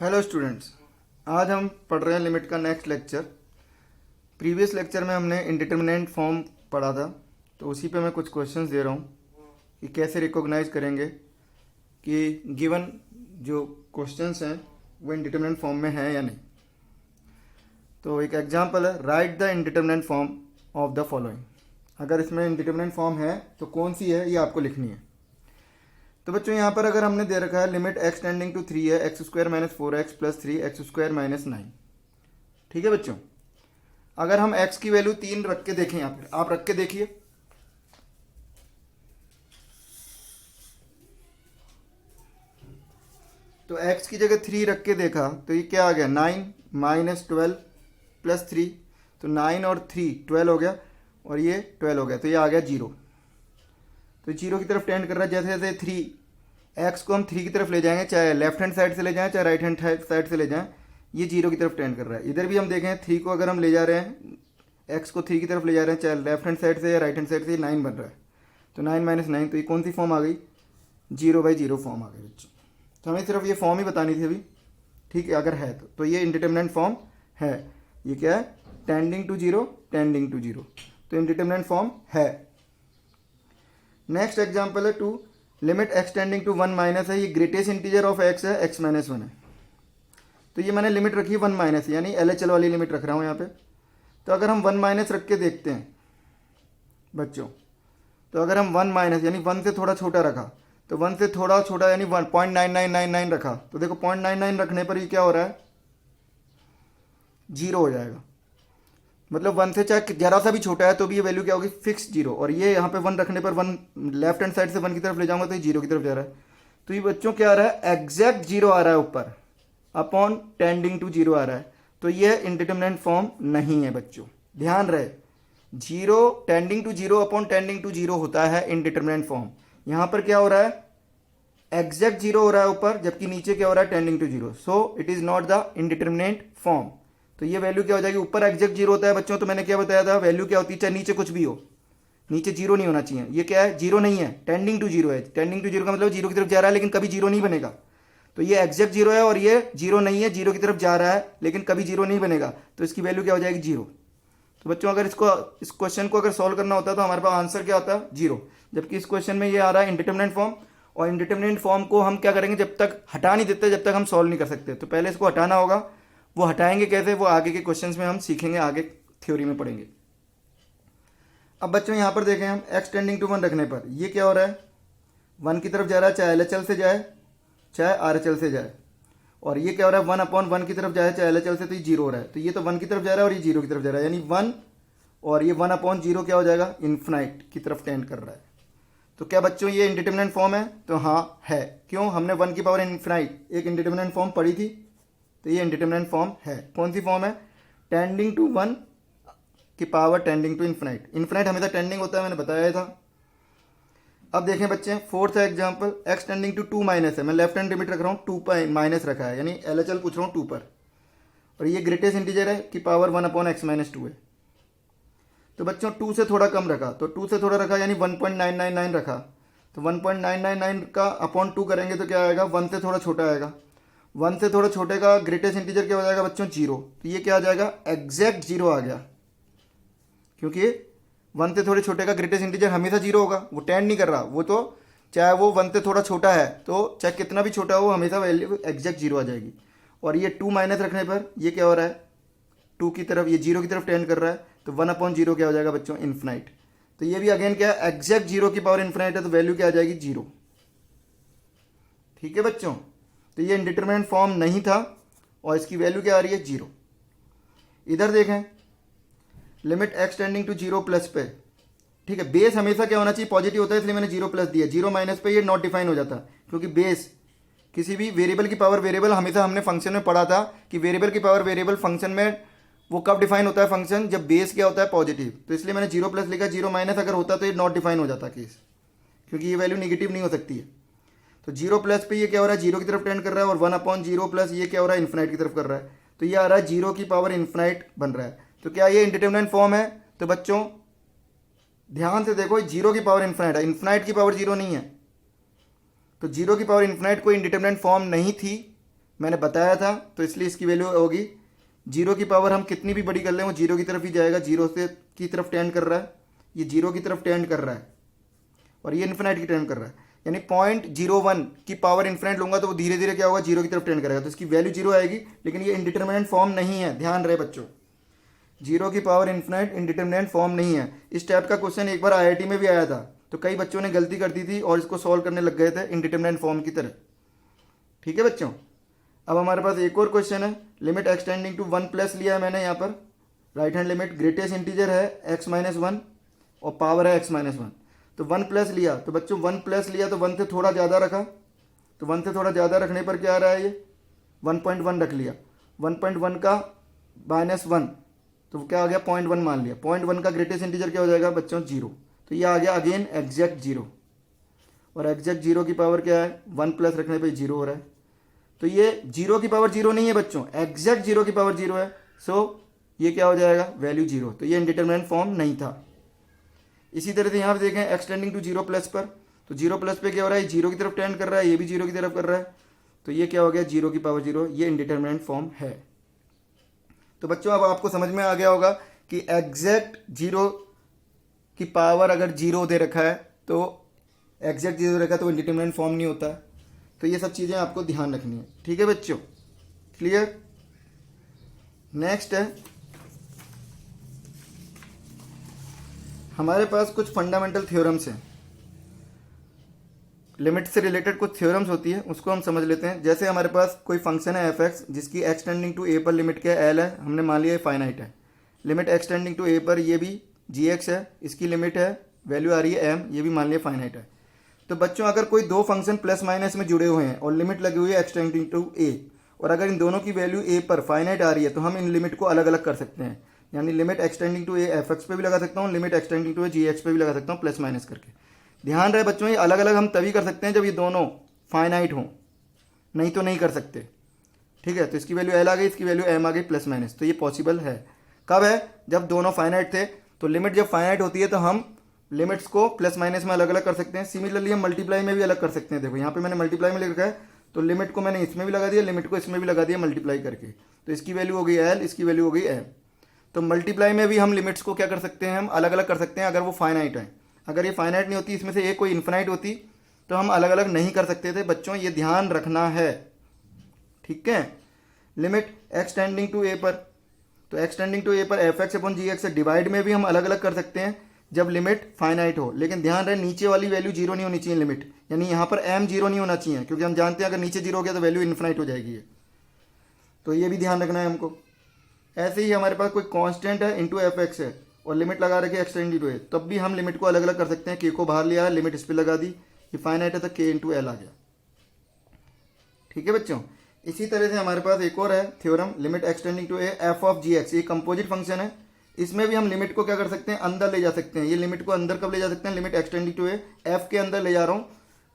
Hello students, आज हम पढ़ रहे हैं लिमिट का नेक्स्ट लेक्चर। प्रीवियस लेक्चर में हमने इंडिटरमिनेंट फॉर्म पढ़ा था, तो उसी पे मैं कुछ क्वेश्चंस दे रहा हूँ कि कैसे रिकॉग्नाइज करेंगे कि गिवन जो क्वेश्चंस हैं वो इंडिटरमिनेंट फॉर्म में है या नहीं। तो एक एग्जांपल है, write the indeterminate form of the following. अगर इसमें इंडिटरमिनेंट फॉर्म है तो कौन सी है ये आपको लिखनी है। तो बच्चों यहाँ पर अगर हमने दे रखा है लिमिट एक्स टेंडिंग टू 3 है, x square minus 4x plus 3 x square minus 9। ठीक है बच्चों, अगर हम x की वैल्यू 3 रख के देखें, यहाँ पर आप रख के देखिए। तो x की जगह 3 रख के देखा तो ये क्या आ गया, 9 माइनस 12 प्लस 3। तो 9 और 3 12 हो गया और ये 12 हो गया, तो ये आ गया 0। तो जीरो की तरफ टेंड कर रहा है। जैसे जैसे 3 एक्स को हम 3 की तरफ ले जाएंगे, चाहे लेफ्ट हैंड साइड से ले जाएं चाहे राइट हैंड साइड से ले जाएं, ये 0 की तरफ टेंड कर रहा है। इधर भी हम देखें 3 को अगर हम ले जा रहे हैं, एक्स को 3 की तरफ ले जा रहे हैं, चाहे लेफ्ट हैंड साइड से या राइट हैंड साइड से, 9 बन रहा है। तो 9 माइनस 9, तो ये कौन सी फॉर्म आ गई, 0/0 फॉर्म आ गई बच्चों। तो हमें सिर्फ ये फॉर्म ही बतानी थी अभी, ठीक है। अगर है तो ये इंडिटरमिनेंट फॉर्म है। ये क्या है, टेंडिंग टू 0 टेंडिंग टू 0, तो इंडिटरमिनेंट फॉर्म है। नेक्स्ट एग्जाम्पल है 2, limit x tending to 1 minus है। ये ग्रेटेस्ट इंटीजर ऑफ एक्स है, x माइनस 1 है। तो ये मैंने लिमिट रखी 1 माइनस, यानी LHL वाली लिमिट रख रहा हूँ यहाँ पे। तो अगर हम 1 माइनस रख के देखते हैं बच्चों, तो अगर हम 1 माइनस यानी 1 से थोड़ा छोटा रखा, तो 1 से थोड़ा छोटा यानी 0.9999 रखा, तो देखो 0.99 रखने पर ये क्या हो रहा है, 0 हो जाएगा। मतलब 1 से चाहे जरा सा भी छोटा है तो भी ये वैल्यू क्या होगी, फिक्स 0। और ये यहाँ पे 1 रखने पर 1 लेफ्ट हैंड साइड से 1 की तरफ ले जाऊंगा तो ये 0 की तरफ जा रहा है। तो ये बच्चों क्या आ रहा है, एग्जैक्ट 0 आ रहा है ऊपर, अपॉन टेंडिंग टू 0 आ रहा है। तो ये इंडिटरमिनेंट फॉर्म नहीं है बच्चों, ध्यान रहे। 0 tending to 0 upon tending to 0 होता है इंडिटरमिनेंट फॉर्म। यहाँ पर क्या हो रहा है, एग्जैक्ट 0 हो रहा है ऊपर, जबकि नीचे क्या हो रहा है, tending to 0। So it is not the indeterminate form. तो ये वैल्यू क्या हो जाएगी, ऊपर एग्जैक्ट 0 होता है बच्चों, तो मैंने क्या बताया था, वैल्यू क्या होती है, चाहे नीचे कुछ भी हो, नीचे 0 नहीं होना चाहिए। ये क्या है, 0 नहीं है, टेंडिंग टू 0 है। टेंडिंग टू 0 का मतलब 0 की तरफ जा रहा है लेकिन कभी 0 नहीं बनेगा। तो ये एग्जैक्ट 0 है और ये 0 नहीं है, 0 की तरफ जा रहा है लेकिन कभी 0 नहीं बनेगा, तो इसकी वैल्यू क्या हो जाएगी, 0। तो बच्चों अगर इस क्वेश्चन को अगर सॉल्व करना होता है तो हमारे पास आंसर क्या होता है, 0। जबकि इस क्वेश्चन में ये आ रहा है इंडिटरमिनेंट फॉर्म, और इंडिटरमिनेंट फॉर्म को हम क्या करेंगे, जब तक हटा नहीं देते जब तक हम सॉल्व नहीं कर सकते। तो पहले इसको हटाना होगा। वो हटाएंगे कैसे, वो आगे के क्वेश्चंस में हम सीखेंगे, आगे थ्योरी में पढ़ेंगे। अब बच्चों यहाँ पर देखें हम, एक्स टेंडिंग टू 1 रखने पर ये क्या हो रहा है, 1 की तरफ जा रहा है, चाहे LHL से जाए चाहे RHL से जाए। और ये क्या हो रहा है, 1/1 की तरफ जाए चाहे LHL से, तो ये 0 हो रहा है। तो ये तो 1 की तरफ जा रहा है और ये 0 की तरफ जा रहा है, यानी 1 और ये 1/0 क्या हो जाएगा, इन्फिनाइट की तरफ टेंड कर रहा है। तो क्या बच्चों ये इंडिटरमिनेंट फॉर्म है, तो हाँ है। क्यों, हमने 1 की पावर इन्फिनाइट एक इंडिटरमिनेंट फॉर्म पढ़ी थी, तो ये इंडिटरमिनेंट फॉर्म है। कौन सी फॉर्म है, टेंडिंग टू 1 की power tending to infinite. Infinite हमेशा टेंडिंग होता है, मैंने बताया था। अब देखें बच्चे, fourth example, x tending to 2 minus है। मैं लेफ्ट हैंड लिमिट रख रहा हूँ, 2 माइनस रखा है, यानी LHL पूछ रहा हूँ 2 पर, और ये ग्रेटेस्ट इंटीजर है कि पावर 1/x-2 है। तो बच्चों 2 से थोड़ा कम रखा, तो 2 से थोड़ा रखा यानी 1.999 रखा, तो 1.999 का अपॉन 2 करेंगे तो क्या आएगा, 1 से थोड़ा छोटा आएगा। 1 से थोड़ा छोटे का ग्रेटेस्ट इंटीजर क्या हो जाएगा बच्चों, 0। तो ये क्या आ जाएगा, एग्जैक्ट 0 आ गया, क्योंकि 1 से थोड़े छोटे का ग्रेटेस्ट इंटीजर हमेशा 0 होगा, वो टेंड नहीं कर रहा। वो तो चाहे वो 1 से थोड़ा छोटा है, तो चाहे कितना भी छोटा हो, हमेशा वैल्यू एग्जैक्ट 0 आ जाएगी। और ये 2 माइनस रखने पर ये क्या हो रहा है, 2 की तरफ, ये 0 की तरफ टेंड कर रहा है, तो 1/0 क्या हो जाएगा बच्चों, इन्फिनाइट। तो ये भी अगेन क्या है, एग्जैक्ट 0 की पावर इन्फिनाइट है, तो वैल्यू क्या आ जाएगी, 0। ठीक है बच्चों, तो ये इंडिटरमिनेंट फॉर्म नहीं था और इसकी वैल्यू क्या आ रही है, 0। इधर देखें, limit x tending to 0 plus पे, ठीक है, बेस हमेशा क्या होना चाहिए, पॉजिटिव होता है, इसलिए मैंने 0 प्लस दिया। 0 माइनस पे ये नॉट डिफाइन हो जाता, क्योंकि बेस किसी भी वेरिएबल की पावर वेरिएबल, हमेशा हमने फंक्शन में पढ़ा था कि वेरिएबल की पावर वेरिएबल फंक्शन में वो कब डिफाइन होता है फंक्शन, जब बेस क्या होता है, पॉजिटिव। तो इसलिए मैंने 0 प्लस लिखा। 0 माइनस अगर होता तो ये नॉट डिफाइन हो जाता केस, क्योंकि ये वैल्यू निगेटिव नहीं हो सकती है। तो 0 प्लस पे ये क्या हो रहा है, 0 की तरफ टेंड कर रहा है, और 1/0 प्लस ये क्या हो रहा है, इन्फिनाइट की तरफ कर रहा है। तो ये आ रहा है 0 की पावर इन्फिनाइट बन रहा है। तो क्या ये इंडिटरमिनेंट फॉर्म है, तो बच्चों ध्यान से देखो, 0 की पावर इन्फिनाइट है, इन्फिनाइट की पावर 0 नहीं है। तो 0 की पावर इन्फिनाइट कोई इंडिटरमिनेंट फॉर्म नहीं थी, मैंने बताया था, तो इसलिए इसकी वैल्यू होगी जीरो की पावर हम कितनी भी बड़ी कर लें वो जीरो की तरफ ही जाएगा, जीरो से की तरफ टेंड कर रहा है, ये जीरो की तरफ टेंड कर रहा है और ये इन्फिनाइट की टेंड कर रहा है। यानी 0.01 की पावर इन्फिनाइट लूंगा तो वो धीरे धीरे क्या होगा, जीरो की तरफ टेंड करेगा, तो इसकी वैल्यू जीरो आएगी। लेकिन ये इंडिटरमिनेंट फॉर्म नहीं है, ध्यान रहे बच्चों, जीरो की पावर इन्फिनाइट इंडिटरमिनेंट फॉर्म नहीं है। इस टाइप का क्वेश्चन एक बार आईआईटी में भी आया था, तो कई बच्चों ने गलती कर दी थी और इसको सॉल्व करने लग गए थे इंडिटरमिनेंट फॉर्म की तरह। ठीक है बच्चों, अब हमारे पास एक और क्वेश्चन है, लिमिट एक्सटेंडिंग टू 1 प्लस लिया है मैंने यहाँ पर, right hand limit, greatest integer है x-1 और पावर है x-1, तो 1 प्लस लिया, तो बच्चों 1 प्लस लिया तो 1 से थोड़ा ज़्यादा रखा, तो 1 से थोड़ा ज़्यादा रखने पर क्या आ रहा है, ये 1.1 रख लिया, 1.1 का -1 तो क्या आ गया 0.1 मान लिया, 0.1 का ग्रेटेस्ट इंटीजर क्या हो जाएगा बच्चों 0, तो ये आ गया अगेन एग्जैक्ट 0, और एग्जैक्ट 0 की पावर क्या है 1 प्लस रखने पर 0 हो रहा है, तो ये 0 की पावर 0 नहीं है बच्चों, एग्जैक्ट 0 की पावर 0 है, सो ये क्या हो जाएगा वैल्यू 0, तो ये इंडिटरमिनेंट फॉर्म नहीं था। इसी तरह से यहाँ पे देखें एक्सटेंडिंग टू 0 प्लस पर, तो 0 प्लस पे क्या हो रहा है, 0 की तरफ टेंड कर रहा है, ये भी 0 की तरफ कर रहा है, तो ये क्या हो गया 0 की पावर 0, ये इंडिटरमिनेंट फॉर्म है। तो बच्चों अब आपको समझ में आ गया होगा कि एग्जैक्ट 0 की पावर अगर 0 दे रखा है तो एग्जैक्ट 0 रखा है तो इंडिटरमिनेंट फॉर्म नहीं होता, तो ये सब चीज़ें आपको ध्यान रखनी है। ठीक है बच्चों, क्लियर। नेक्स्ट है हमारे पास कुछ फंडामेंटल थ्योरम्स हैं, लिमिट से रिलेटेड कुछ थ्योरम्स होती है, उसको हम समझ लेते हैं। जैसे हमारे पास कोई फंक्शन है f(x) जिसकी एक्सटेंडिंग टू a पर लिमिट क्या l है, हमने मान लिया फाइनाइट है, लिमिट एक्सटेंडिंग टू a पर ये भी gx है, इसकी लिमिट है वैल्यू आ रही है m, ये भी मान लिया फाइनाइट है। तो बच्चों अगर कोई दो फंक्शन प्लस माइनस में जुड़े हुए हैं और लिमिट लगी हुई है एक्सटेंडिंग टू a, और अगर इन दोनों की वैल्यू a पर फाइनाइट आ रही है तो हम इन लिमिट को अलग अलग कर सकते हैं, यानी limit x tending to a f(x) पे भी लगा सकता हूँ, limit x tending to a gx पे भी लगा सकता हूँ, प्लस माइनस करके। ध्यान रहे बच्चों, ये अलग अलग हम तभी कर सकते हैं जब ये दोनों फाइनाइट हों, नहीं तो नहीं कर सकते। ठीक है, तो इसकी वैल्यू l आ गई, इसकी वैल्यू m आ गई प्लस माइनस, तो ये पॉसिबल है। कब है, जब दोनों फाइनाइट थे। तो लिमिट जब फाइनाइट होती है तो हम लिमिट्स को प्लस माइनस में अलग अलग कर सकते हैं। सिमिलरली हम मल्टीप्लाई में भी अलग कर सकते हैं। देखो यहाँ पे मैंने मल्टीप्लाई में लिख रखा है, तो लिमिट को मैंने इसमें भी लगा दिया, लिमिट को इसमें भी लगा दिया मल्टीप्लाई करके, तो इसकी वैल्यू हो गई l, इसकी वैल्यू हो गई m। तो मल्टीप्लाई में भी हम लिमिट्स को क्या कर सकते हैं, हम अलग अलग कर सकते हैं अगर वो फाइनाइट है। अगर ये फाइनाइट नहीं होती, इसमें से एक कोई इन्फिनाइट होती, तो हम अलग अलग नहीं कर सकते थे बच्चों, ये ध्यान रखना है। ठीक है, लिमिट एक्सटेंडिंग टू a पर, तो एक्सटेंडिंग टू a पर f(x)/gx से डिवाइड में भी हम अलग अलग कर सकते हैं जब लिमिट फाइनाइट हो। लेकिन ध्यान रहे नीचे वाली वैल्यू 0 नहीं होनी चाहिए लिमिट, यानी यहाँ पर m 0 नहीं होना चाहिए, क्योंकि हम जानते हैं अगर नीचे 0 हो गया तो वैल्यू इन्फिनाइट हो जाएगी, तो ये भी ध्यान रखना है हमको। ऐसे ही हमारे पास कोई कांस्टेंट है इंटू f(x) है और लिमिट लगा रखी है एक्सटेंड टू a, तब भी हम लिमिट को अलग अलग कर सकते हैं। k को बाहर लिया है, लिमिट इस पर लगा दी, ये फाइनाइट है तो k इंटू l आ गया। ठीक है बच्चों, इसी तरह से हमारे पास एक और है theorem, limit x tending to a f(g)(x), ये कंपोजिट फंक्शन है, इसमें भी हम लिमिट को क्या कर सकते हैं, अंदर ले जा सकते हैं। ये लिमिट को अंदर कब ले जा सकते हैं, limit x tending to a f के अंदर ले जा रहा हूँ,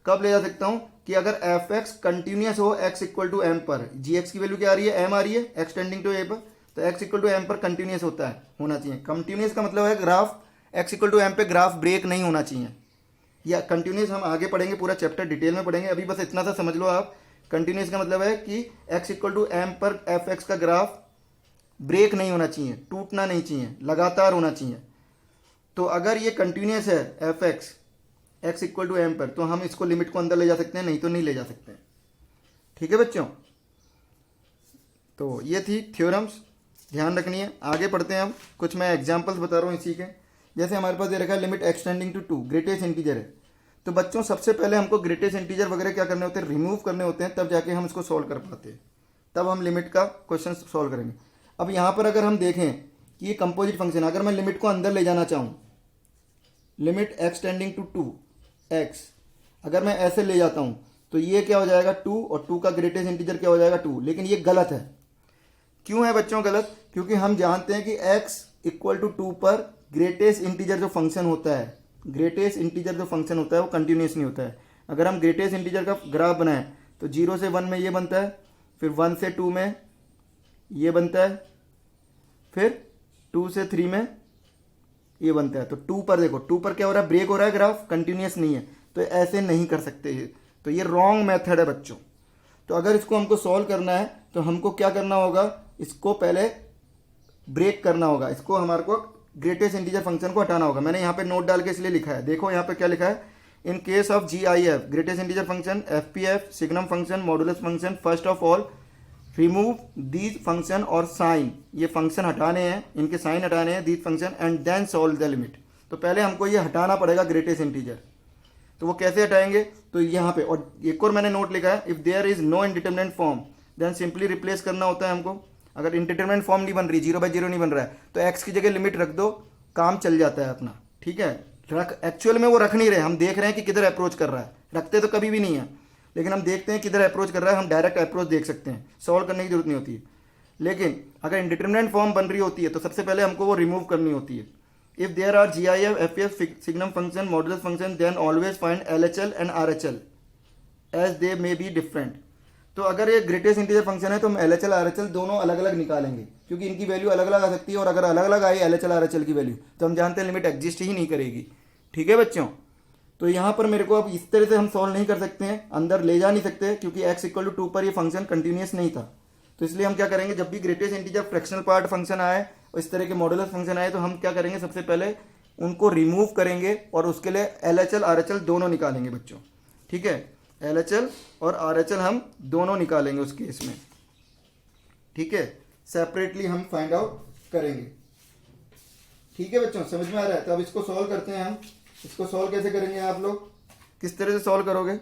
कब ले जा सकता हूँ कि अगर f(x) कंटिन्यूस हो x इक्वल टू m पर, gx की वैल्यू क्या आ रही है, m आ रही है एक्सटेंडिंग टू a पर, तो x इक्वल टू m पर कंटिन्यूस होता है, होना चाहिए। कंटिन्यूस का मतलब है graph x equal to m पे ग्राफ ब्रेक नहीं होना चाहिए, या कंटिन्यूस हम आगे पढ़ेंगे, पूरा चैप्टर डिटेल में पढ़ेंगे, अभी बस इतना सा समझ लो आप। कंटिन्यूस का मतलब है कि x इक्वल टू m पर f(x) का ग्राफ ब्रेक नहीं होना चाहिए, टूटना नहीं चाहिए, लगातार होना चाहिए। तो अगर ये कंटिन्यूस है f(x) x equal to m पर, तो हम इसको लिमिट को अंदर ले जा सकते हैं, नहीं तो नहीं ले जा सकते। ठीक है बच्चों, तो ये थी थ्योरम्स, ध्यान रखनी है। आगे पढ़ते हैं हम, कुछ मैं एग्जांपल्स बता रहा हूँ इसी के। जैसे हमारे पास ये रखा है limit x tending to 2, greatest integer है, तो बच्चों सबसे पहले हमको ग्रेटेस्ट इंटीजर वगैरह क्या करने होते हैं, रिमूव करने होते हैं, तब जाके हम इसको सॉल्व कर पाते हैं, तब हम लिमिट का क्वेश्चन सॉल्व करेंगे। अब यहाँ पर अगर हम देखें कि ये कंपोजिट फंक्शन, अगर मैं लिमिट को अंदर ले जाना चाहूँ, लिमिट एक्सटेंडिंग टू 2x, अगर मैं ऐसे ले जाता हूँ तो ये क्या हो जाएगा 2, और 2 का ग्रेटेस्ट इंटीजर क्या हो जाएगा 2, लेकिन ये गलत है। क्यों है बच्चों गलत, क्योंकि हम जानते हैं कि x इक्वल टू 2 पर ग्रेटेस्ट इंटीजर जो फंक्शन होता है, ग्रेटेस्ट इंटीजर जो फंक्शन होता है वो कंटिन्यूस नहीं होता है। अगर हम ग्रेटेस्ट इंटीजर का ग्राफ बनाएं तो 0 से 1 में ये बनता है, फिर 1 से 2 में ये बनता है, फिर 2 से 3 में ये बनता है। तो 2 पर देखो, 2 पर क्या हो रहा है, ब्रेक हो रहा है, ग्राफ कंटिन्यूस नहीं है, तो ऐसे नहीं कर सकते, तो ये रॉन्ग मेथड है बच्चों। तो अगर इसको हमको सॉल्व करना है तो हमको क्या करना होगा, इसको पहले ब्रेक करना होगा, इसको हमारे को ग्रेटेस्ट इंटीजर फंक्शन को हटाना होगा। मैंने यहाँ पे नोट डाल के इसलिए लिखा है, देखो यहाँ पे क्या लिखा है, in case of GIF greatest integer function, FPF signum function, modulus function, first of all remove these function और साइन, ये फंक्शन हटाने हैं, इनके साइन हटाने हैं, these function and then solve the limit. तो पहले हमको ये हटाना पड़ेगा ग्रेटेस्ट इंटीजर। तो वो कैसे हटाएंगे, तो यहाँ पे, और एक और मैंने नोट लिखा है, if there is no indeterminate form then simply replace करना होता है हमको। अगर इंडिटरमिनेंट फॉर्म नहीं बन रही, 0/0 नहीं बन रहा है, तो एक्स की जगह लिमिट रख दो, काम चल जाता है अपना। ठीक है, रख, एक्चुअल में वो रख नहीं रहे, हम देख रहे हैं कि किधर अप्रोच कर रहा है, रखते तो कभी भी नहीं है, लेकिन हम देखते हैं किधर अप्रोच कर रहा है, हम डायरेक्ट अप्रोच देख सकते हैं, सॉल्व करने की जरूरत नहीं होती है। लेकिन अगर इंडिटरमिनेंट फॉर्म बन रही होती है तो सबसे पहले हमको वो रिमूव करनी होती है। If there are GIF FPF signum function, modulus function, then always find LHL and RHL as they may be different. तो अगर ये ग्रेटेस्ट इंटीजर फंक्शन है तो हम LHL RHL दोनों अलग अलग निकालेंगे, क्योंकि इनकी वैल्यू अलग अलग आ सकती है, और अगर अलग अलग आई LHL RHL की वैल्यू तो हम जानते हैं लिमिट एग्जिस्ट ही नहीं करेगी। ठीक है बच्चों, तो यहाँ पर मेरे को अब इस तरह से हम सॉल्व नहीं कर सकते हैं, अंदर ले जा नहीं सकते, क्योंकि x=2 पर ये फंक्शन कंटिन्यूस नहीं था। तो इसलिए हम क्या करेंगे, जब भी greatest integer fractional part function आए और इस तरह के मॉडुलस फंक्शन आए तो हम क्या करेंगे, सबसे पहले उनको रिमूव करेंगे और उसके लिए LHL RHL दोनों निकालेंगे बच्चों। ठीक है, LHL और RHL हम दोनों निकालेंगे उस केस में। ठीक है, सेपरेटली हम फाइंड आउट करेंगे। ठीक है बच्चों, समझ में आ रहा है। तो अब इसको सॉल्व करते हैं हम। इसको सॉल्व कैसे करेंगे, आप लोग किस तरह से सॉल्व करोगे,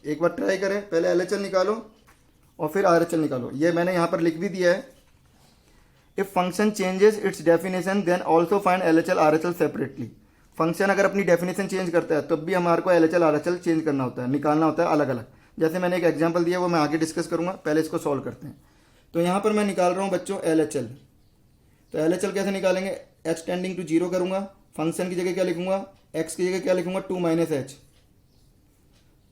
एक बार ट्राई करें। पहले LHL निकालो और फिर RHL निकालो। ये मैंने यहाँ पर लिख भी दिया है, if function changes its definition then also find LHL RHL separately. Function अगर अपनी डेफिनेशन चेंज करता है तब भी हमारे को LHL RHL चेंज करना होता है, निकालना होता है अलग अलग। जैसे मैंने एक एग्जांपल दिया, वो मैं आगे डिस्कस करूंगा, पहले इसको सॉल्व करते हैं। तो यहाँ पर मैं निकाल रहा हूँ बच्चों LHL। तो LHL कैसे निकालेंगे, h टेंडिंग टू 0 करूंगा, फंक्शन की जगह क्या लिखूंगा, x की जगह क्या लिखूंगा, 2 - h।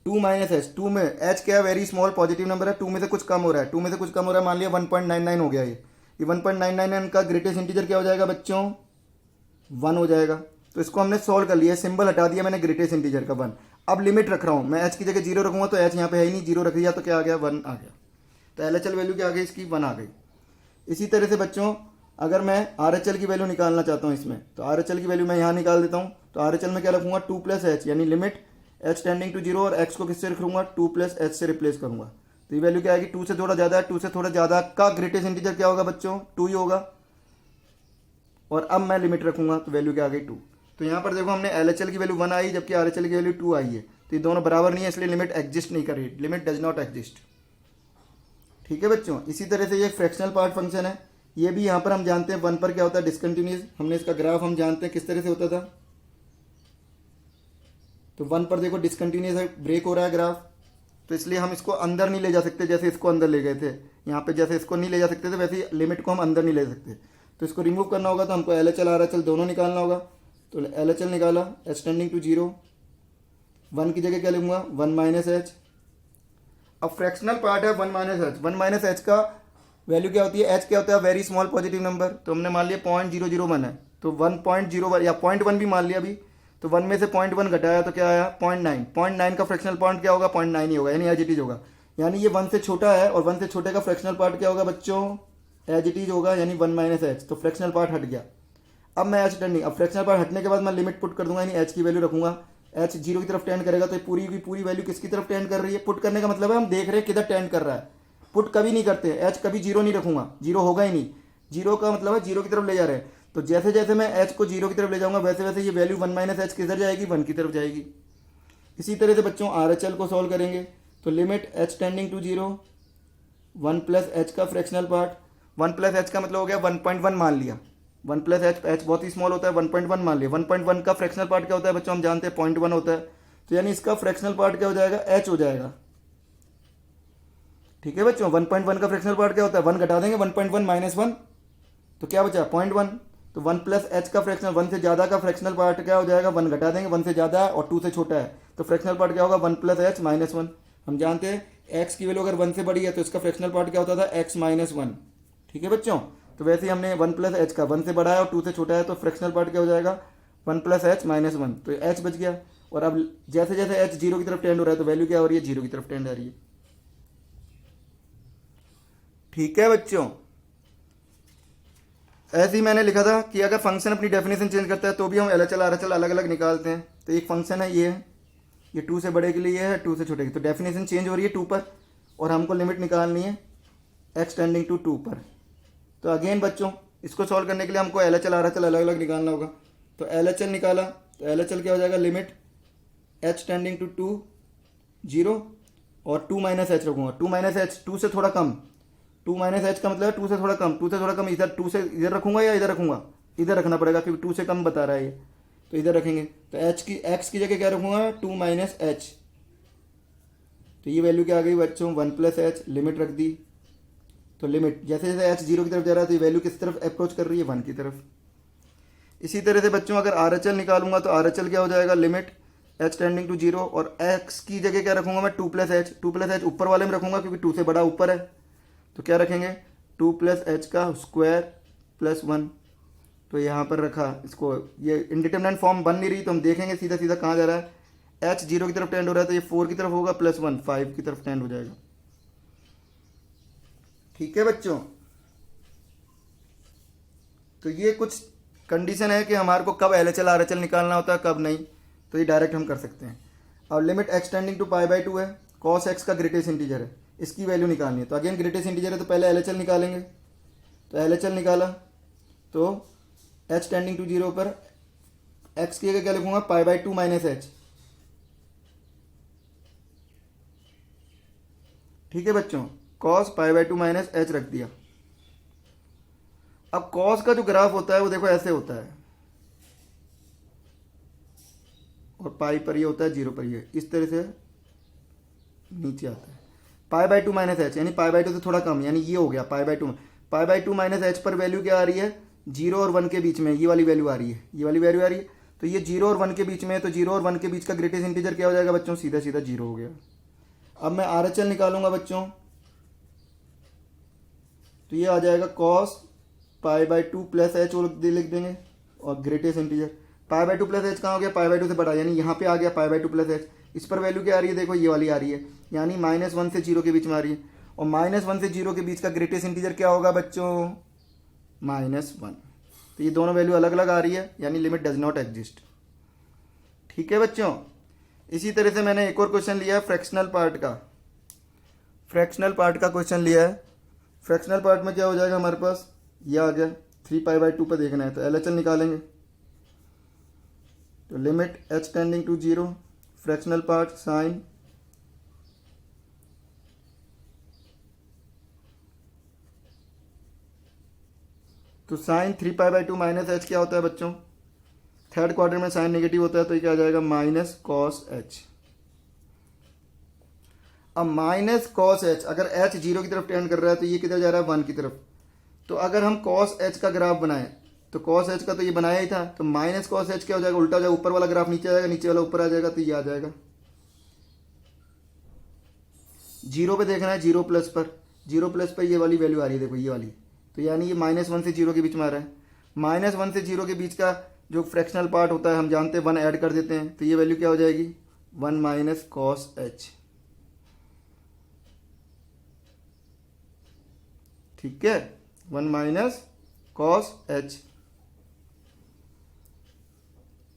2 - h, 2 में h क्या है, वेरी स्मॉल पॉजिटिव नंबर है, 2 में से कुछ कम हो रहा है, 2 में से कुछ कम हो रहा है, मान लिया 1.99 हो गया। ये 1.99 का ग्रेटेस्ट इंटीजर क्या हो जाएगा बच्चों, 1 हो जाएगा। तो इसको हमने सॉल्व कर लिया, सिंबल हटा दिया मैंने ग्रेटेस्ट इंटीजर का 1। अब लिमिट रख रहा हूँ मैं, h की जगह 0 रखूंगा तो h यहाँ पे है ही नहीं, 0 रख दिया तो क्या आ गया, 1 आ गया। तो LHL वैल्यू क्या आ गई इसकी, 1 आ गई। इसी तरह से बच्चों अगर मैं RHL की वैल्यू निकालना चाहता हूँ इसमें, तो RHL की वैल्यू मैं यहाँ निकाल देता हूँ। तो RHL में क्या रखूंगा, 2 + h, यानी लिमिट h टेंडिंग टू 0, और x को किससे रखूंगा, 2 + h से रिप्लेस करूंगा। तो ये वैल्यू क्या आएगी, 2 से थोड़ा ज़्यादा है, 2 से थोड़ा ज़्यादा का ग्रेटेस्ट इंटीजर क्या होगा बच्चों, 2 ही होगा। और अब मैं लिमिट रखूंगा तो वैल्यू क्या आ गई, 2। तो यहाँ पर देखो हमने LHL की वैल्यू 1 आई, जबकि RHL की वैल्यू 2 आई है। तो ये दोनों बराबर नहीं है, इसलिए लिमिट एग्जिस्ट नहीं कर रही, लिमिट डज नॉट एग्जिस्ट। ठीक है बच्चों, इसी तरह से ये फ्रैक्शनल पार्ट फंक्शन है, ये भी यहाँ पर हम जानते हैं 1 पर क्या होता है, डिसकंटिन्यूस। हमने इसका ग्राफ हम जानते हैं किस तरह से होता था। तो 1 पर देखो डिसकंटिन्यूस है, ब्रेक हो रहा है ग्राफ, तो इसलिए हम इसको अंदर नहीं ले जा सकते, जैसे इसको अंदर ले गए थे यहाँ पे, जैसे इसको नहीं ले जा सकते थे वैसे ही लिमिट को हम अंदर नहीं ले सकते। तो इसको रिमूव करना होगा, तो हमको LHL RHL दोनों निकालना होगा। तो LHL निकाला, h टेंडिंग टू 0, 1 की जगह क्या लिखूंगा, 1 - h। अब फ्रैक्शनल पार्ट है 1 - h, 1 - h का वैल्यू क्या होती है, h क्या होता है, वेरी स्मॉल पॉजिटिव नंबर। तो हमने मान लिया 0.001 है, तो 1.01 या 0.1 भी मान लिया अभी। तो 1 में से 0.1 घटाया तो क्या आया, 0.9। 0.9 का फ्रैक्शनल पार्ट क्या होगा, 0.9 ही होगा, यानी एज इट इज होगा। यानी ये 1 से छोटा है, और 1 से छोटे का फ्रैक्शनल पार्ट क्या होगा बच्चों, एज इट इज होगा, यानी 1 - h। तो फ्रैक्शनल पार्ट हट गया। अब मैं h टेंडिंग, अब फ्रैक्शनल पार्ट हटने के बाद मैं लिमिट पुट कर दूंगा, यानी h की वैल्यू रखूंगा, h 0 की तरफ टेंड करेगा, तो पूरी की पूरी वैल्यू किसकी तरफ टेंड कर रही है, पुट करने का मतलब है हम देख रहे हैं किधर टेंड कर रहा है। पुट कभी नहीं करते, h कभी 0 नहीं रखूंगा, 0 होगा ही नहीं, 0 का मतलब है 0 की तरफ ले जा रहे हैं। तो जैसे जैसे मैं h को 0 की तरफ ले जाऊंगा वैसे वैसे ये वैल्यू 1 - h किधर जाएगी, 1 की तरफ जाएगी। इसी तरह से बच्चों RHL को सॉल्व करेंगे, तो limit h tending to 0, 1 + h का फ्रैक्शनल पार्ट, 1 + h का मतलब हो गया 1.1 मान लिया, 1 + h बहुत ही स्मॉल होता है, 1.1 मान लिया। 1.1 का फ्रैक्शनल पार्ट क्या होता है बच्चों, हम जानते हैं 0.1 होता है। तो यानी इसका फ्रैक्शनल पार्ट क्या हो जाएगा, h हो जाएगा। ठीक है बच्चों, 1.1 का फ्रैक्शनल पार्ट क्या होता है, 1 घटा देंगे, 1.1 - 1 तो क्या बचा, 0.1। तो 1 + h का फ्रैक्शनल, 1 से ज़्यादा का फ्रैक्शनल पार्ट क्या हो जाएगा, 1 घटा देंगे, 1 से ज़्यादा है और 2 से छोटा है, तो फ्रैक्शनल पार्ट क्या होगा, 1 + h - 1। हम जानते हैं x की वैल्यू अगर 1 से बड़ी है तो इसका फ्रैक्शनल पार्ट क्या होता था, x - 1। ठीक है बच्चों, तो वैसे ही हमने 1 + h का 1 से बड़ा है और 2 से छोटा है, तो फ्रैक्शनल पार्ट क्या हो जाएगा, 1 + h - 1। तो h बच गया, और अब जैसे जैसे एच जीरो की तरफ टेंड हो रहा है तो वैल्यू क्या हो रही है, जीरो की तरफ टेंड आ रही है। ठीक है बच्चों, ऐसे ही मैंने लिखा था कि अगर फंक्शन अपनी डेफिनेशन चेंज करता है तो भी हम L H L R H L अलग अलग निकालते हैं। तो एक फंक्शन है ये है, ये 2 से बड़े के लिए है, 2 से छोटे के, तो डेफिनेशन चेंज हो रही है 2 पर और हमको लिमिट निकालनी है एक्स टेंडिंग टू 2 पर। तो अगेन बच्चों इसको सॉल्व करने के लिए हमको L H L R H L अलग अलग निकालना होगा। तो एल एच एल निकाला तो एल एच एल क्या हो जाएगा, लिमिट एच टेंडिंग टू 2 0 और 2 माइनस एच रखूँगा, 2 माइनस एच 2 से थोड़ा कम, 2 माइनस एच का मतलब है 2 से थोड़ा कम, 2 से थोड़ा कम इधर 2 से इधर रखूँगा या इधर रखूँगा, इधर रखना पड़ेगा क्योंकि 2 से कम बता रहा है ये, तो इधर रखेंगे। तो एच की एक्स की जगह क्या रखूँगा, 2 माइनस एच, तो ये वैल्यू क्या आ गई बच्चों, 1 प्लस एच, लिमिट रख दी। तो लिमिट जैसे जैसे एच जीरो की तरफ जा रहा है तो ये वैल्यू किस तरफ अप्रोच कर रही है, 1 की तरफ। इसी तरह से बच्चों अगर आर एच एल निकालूंगा तो आर एच एल क्या हो जाएगा, लिमिट एच टेंडिंग टू 0 और एक्स की जगह क्या रखूंगा मैं, 2 प्लस एच, 2 प्लस एच ऊपर वाले में रखूंगा क्योंकि 2 से बड़ा ऊपर है, तो क्या रखेंगे 2 प्लस एच का स्क्वायर प्लस 1। तो यहाँ पर रखा इसको, ये इंडिटरमिनेंट फॉर्म बन नहीं रही तो हम देखेंगे सीधा सीधा कहाँ जा रहा है, एच जीरो की तरफ टेंड हो रहा है तो ये 4 की तरफ होगा प्लस 1 5 की तरफ टेंड हो जाएगा। ठीक है बच्चों, तो ये कुछ कंडीशन है कि हमारे को कब L H L R H L निकालना होता है कब नहीं, तो ये डायरेक्ट हम कर सकते हैं। और limit x tending to pi by 2 है, कॉस एक्स का ग्रेटेस्ट इंटीजर है, इसकी वैल्यू निकालनी है। तो अगेन ग्रेटेस्ट इंटीजर है तो पहले एल एच एल निकालेंगे, तो एल एच एल निकाला तो एच टेंडिंग टू 0 पर एक्स की जगह क्या लिखूंगा, पाई बाई 2 माइनस एच। ठीक है बच्चों, cos pi by 2 minus H रख दिया। अब कॉस का जो ग्राफ होता है वो देखो ऐसे होता है और पाई पर ये होता है 0 पर ये इस तरह से नीचे आता है, पाई बाई 2 माइनस एच यानी पाई बाई 2 से थोड़ा कम, यानी ये हो गया पाई by 2। Pi by 2 minus H पर वैल्यू क्या आ रही है, 0 और 1 के बीच में ये वाली वैल्यू आ रही है, ये वाली वैल्यू आ रही है। तो ये 0 और 1 के बीच में है तो 0 और 1 के बीच का ग्रेटेस्ट इंटीजर क्या हो जाएगा बच्चों, सीधा सीधा 0 हो गया। अब मैं आर एच एल निकालूंगा बच्चों, तो ये आ जाएगा cos pi by 2 plus H लिख देंगे और greatest integer pi by 2 plus H कहाँ हो गया, पाई बाई 2 से बड़ा, यानी यहाँ पे आ गया पाई बाई 2 प्लस एच। इस पर वैल्यू क्या आ रही है, देखो ये वाली आ रही है, यानी -1 से 0 के बीच में आ रही है, और -1 से 0 के बीच का ग्रेटेस्ट इंटीजर क्या होगा बच्चों, -1। तो ये दोनों वैल्यू अलग अलग आ रही है, यानी लिमिट डज नॉट एग्जिस्ट। ठीक है बच्चों, इसी तरह से मैंने एक और क्वेश्चन लिया है फ्रैक्शनल पार्ट का, फ्रैक्शनल पार्ट का क्वेश्चन लिया है। फ्रैक्शनल पार्ट में क्या हो जाएगा हमारे पास, ये आ गया 3 पाई बाई 2 पर देखना है तो एल एच एल निकालेंगे। तो limit H tending to 0 fractional part sine तो sine 3 pi by 2 minus H क्या होता है बच्चों, थर्ड क्वार्टर में साइन नेगेटिव होता है तो ये क्या आ जाएगा, माइनस कॉस एच। अब माइनस कॉस एच, अगर एच 0 की तरफ टेंड कर रहा है तो ये किधर जा रहा है, 1 की तरफ। तो अगर हम कॉस एच का ग्राफ बनाएं तो कॉस एच का तो ये बनाया ही था, तो माइनस कॉस एच क्या हो जाएगा, उल्टा हो जाएगा, ऊपर वाला ग्राफ नीचे आ जाएगा, नीचे वाला ऊपर आ जाएगा, तो ये आ जाएगा 0 पे देखना है, 0 प्लस पर, 0 प्लस पर ये वाली वैल्यू आ रही है, देखो ये वाली, तो यानी ये -1 से 0 के बीच में आ रहा है। -1 से 0 के बीच का जो फ्रैक्शनल पार्ट होता है हम जानते हैं 1 ऐड कर देते हैं, तो ये वैल्यू क्या हो जाएगी, 1 माइनस कॉस एच। ठीक है, 1 माइनस कॉस एच।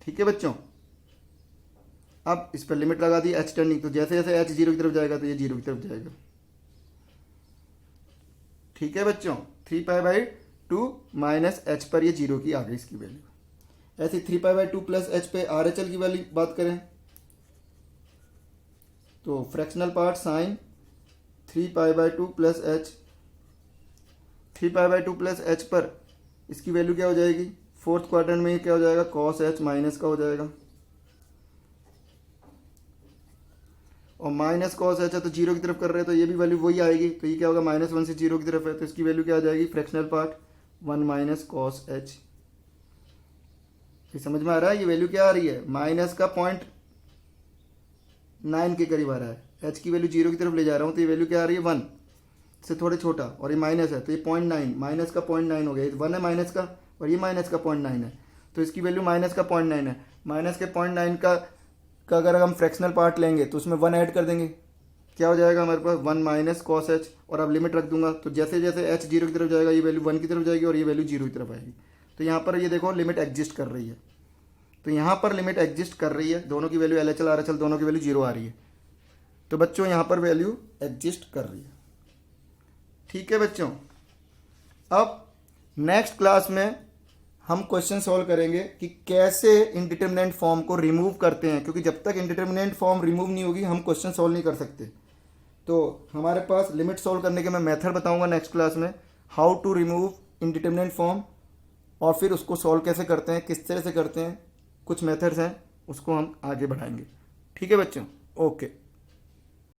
ठीक है बच्चों, अब इस पर लिमिट लगा दी एच टेंडिंग, तो जैसे जैसे एच 0 की तरफ जाएगा तो ये 0 की तरफ जाएगा। ठीक है बच्चों, 3 पाई बाई 2 माइनस एच पर ये 0 की आ गई इसकी वैल्यू। ऐसे 3 पाई बाई 2 प्लस एच पे आर एच एल की वैल्यू बात करें तो fractional part sine 3 pi by 2 plus h, 3 pi by 2 plus h पर इसकी वैल्यू क्या हो जाएगी, फोर्थ क्वार्टर में क्या हो जाएगा, कॉस एच माइनस का हो जाएगा, और माइनस कॉस एच है तो 0 की तरफ कर रहे हैं तो ये भी वैल्यू वही आएगी, तो ये क्या होगा, -1 से 0 की तरफ है तो इसकी वैल्यू क्या आ जाएगी, fractional part 1 minus cos H. ये समझ में आ रहा है, ये वैल्यू क्या आ रही है, माइनस का 0.9 के करीब आ रहा है, एच की वैल्यू 0 की तरफ ले जा रहा हूँ तो ये वैल्यू क्या आ रही है, 1 से थोड़े छोटा, और ये माइनस है तो ये 0.9, माइनस का 0.9 हो गया, 1 है माइनस का और ये माइनस का 0.9 है, तो इसकी वैल्यू माइनस का 0.9 है। माइनस के 0.9 का अगर हम फ्रैक्शनल पार्ट लेंगे तो उसमें 1 ऐड कर देंगे, क्या हो जाएगा हमारे पास 1 माइनस कॉस एच, और अब लिमिट रख दूंगा तो जैसे जैसे एच 0 की तरफ जाएगा ये वैल्यू 1 की तरफ जाएगी और ये वैल्यू 0 की तरफ आएगी। तो यहाँ पर ये देखो लिमिट एग्जिस्ट कर रही है, तो यहाँ पर लिमिट एग्जिस्ट कर रही है, दोनों की value L H L R H L दोनों की वैल्यू 0 आ रही है। तो बच्चों यहाँ पर वैल्यू एग्जिस्ट कर रही है। ठीक है बच्चों, अब नेक्स्ट क्लास में हम क्वेश्चन सॉल्व करेंगे कि कैसे इंडिटरमिनेंट फॉर्म को रिमूव करते हैं, क्योंकि जब तक इंडिटरमिनेंट फॉर्म रिमूव नहीं होगी हम क्वेश्चन सॉल्व नहीं कर सकते। तो हमारे पास लिमिट सॉल्व करने के मैं मेथड बताऊंगा नेक्स्ट क्लास में, हाउ टू रिमूव इंडिटरमिनेंट फॉर्म, और फिर उसको सॉल्व कैसे करते हैं, किस तरह से करते हैं, कुछ मेथड्स हैं, उसको हम आगे बढ़ाएंगे। ठीक है बच्चों, ओके।